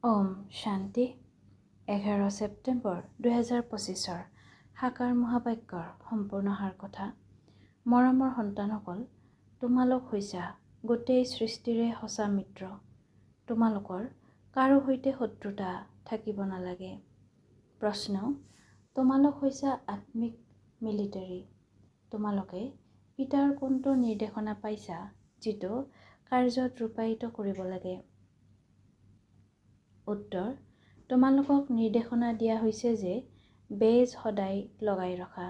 ওম শান্তি 11 ছেপ্টেম্বৰ 2025 সাকাৰ মহাবাক্যৰ সম্পূৰ্ণ সাৰ কথা। মৰমৰ সন্তানসকল, তোমালোক হৈছা গোটেই সৃষ্টিৰে সঁচা মিত্ৰ। তোমালোকৰ কাৰো সৈতে শত্ৰুতা থাকিব নালাগে। প্ৰশ্ন: তোমালোক হৈছা আত্মিক মিলিটাৰী। তোমালোকে পিতাৰ কোনটো নিৰ্দেশনা পাইছা যিটো কাৰ্যত ৰূপায়িত কৰিব লাগে? উত্তৰ: তোমালোকক নিৰ্দেশনা দিয়া হৈছে যে বেজ সদায় লগাই ৰখা।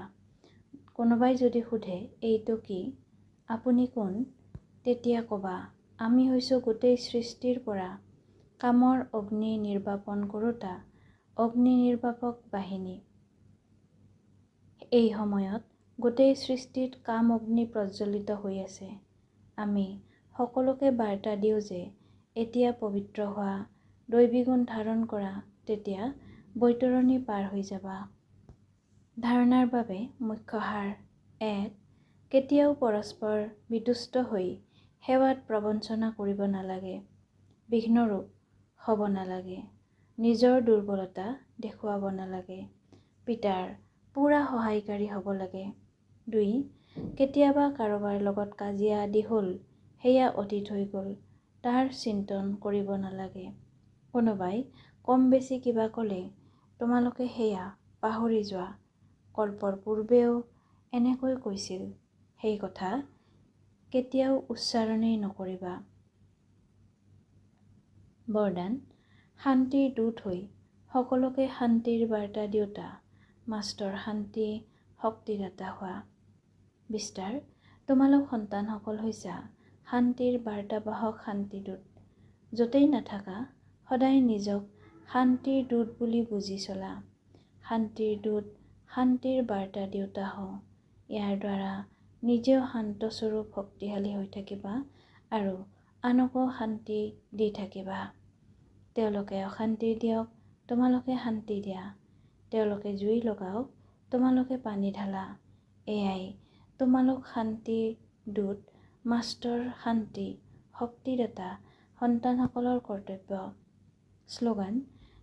কোনোবাই যদি সোধে এইটো কি, আপুনি কোন, তেতিয়া ক'বা আমি হৈছোঁ গোটেই সৃষ্টিৰ পৰা কামৰ অগ্নি নিৰ্বাপন কৰোঁতা অগ্নি নিৰ্বাপক বাহিনী। এই সময়ত গোটেই সৃষ্টিত কাম অগ্নি প্ৰজ্বলিত হৈ আছে। আমি সকলোকে বাৰ্তা দিওঁ যে এতিয়া পবিত্ৰ হোৱা, দৈবী গুণ ধাৰণ কৰা, তেতিয়া বৈতৰণি পাৰ হৈ যাবা। ধাৰণাৰ বাবে মুখ্য সাৰ: 1. কেতিয়াও পৰস্পৰ বিতুষ্ট হৈ সেৱাত প্ৰবঞ্চনা কৰিব নালাগে। বিঘ্নৰূপ হ'ব নালাগে। নিজৰ দুৰ্বলতা দেখুৱাব নালাগে। পিতাৰ পূৰা সহায়কাৰী হ'ব লাগে। 2. কেতিয়াবা কাৰোবাৰ লগত কাজিয়া আদি হ'ল, সেয়া অতীত হৈ গ'ল, তাৰ চিন্তন কৰিব নালাগে। কোনোবাই কম বেছি কিবা ক'লে তোমালোকে সেয়া পাহৰি যোৱা। কল্পৰ পূৰ্বেও এনেকৈ কৈছিল, সেই কথা কেতিয়াও উচ্চাৰণেই নকৰিবা। বৰদান: শান্তিৰ দূত হৈ সকলোকে শান্তিৰ বাৰ্তা দিওঁতা মাষ্টৰ শান্তি শক্তিদাতা হোৱা। বিস্তাৰ: তোমালোক সন্তানসকল হৈছা শান্তিৰ বাৰ্তাবাহক শান্তিদূত। য'তেই নাথাকা সদায় নিজক শান্তিৰ দূত বুলি বুজি চলা। শান্তিৰ দূত, শান্তিৰ বাৰ্তা দিওঁতা হওঁ। ইয়াৰ দ্বাৰা নিজেও শান্তস্বৰূপ শক্তিশালী হৈ থাকিবা আৰু আনকো শান্তি দি থাকিবা। তেওঁলোকে অশান্তি দিয়ক, তোমালোকে শান্তি দিয়া। তেওঁলোকে জুই লগাওক, তোমালোকে পানী ঢালা। এয়াই তোমালোক শান্তিৰ দূত মাষ্টৰ শান্তি শক্তিদাতা সন্তানসকলৰ কৰ্তব্য। শ্লোগান: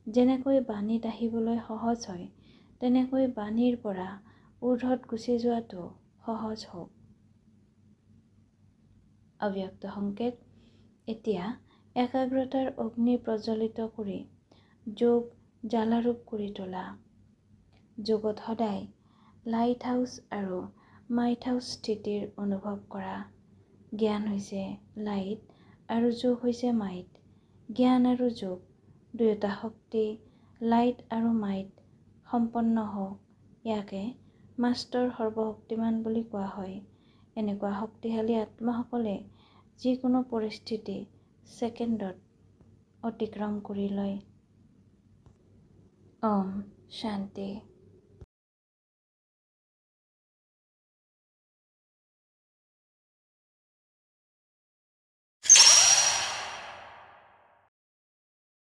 যেনেকৈ বাণীত আহিবলৈ সহজ হয়, তেনেকৈ বাণীৰ পৰা ঊৰ্ধ্বত গুচি যোৱাটো সহজ হওক। অব্যক্ত সংকেত: এতিয়া একাগ্ৰতাৰ অগ্নি প্ৰজ্বলিত কৰি যোগ জ্বালাৰূপ কৰি তোলা। যোগত সদায় লাইট হাউচ আৰু মাইট হাউচ স্থিতিৰ অনুভৱ কৰা। জ্ঞান হৈছে লাইট আৰু যোগ হৈছে মাইট। জ্ঞান আৰু যোগ দুয়োটা শক্তি লাইট আৰু মাইট সম্পন্ন হওক। ইয়াকে মাষ্টৰ সৰ্বশক্তিমান বুলি কোৱা হয়। এনেকুৱা শক্তিশালী আত্মাসকলে যিকোনো পৰিস্থিতি ছেকেণ্ডত অতিক্ৰম কৰি লয়। ওম শান্তি।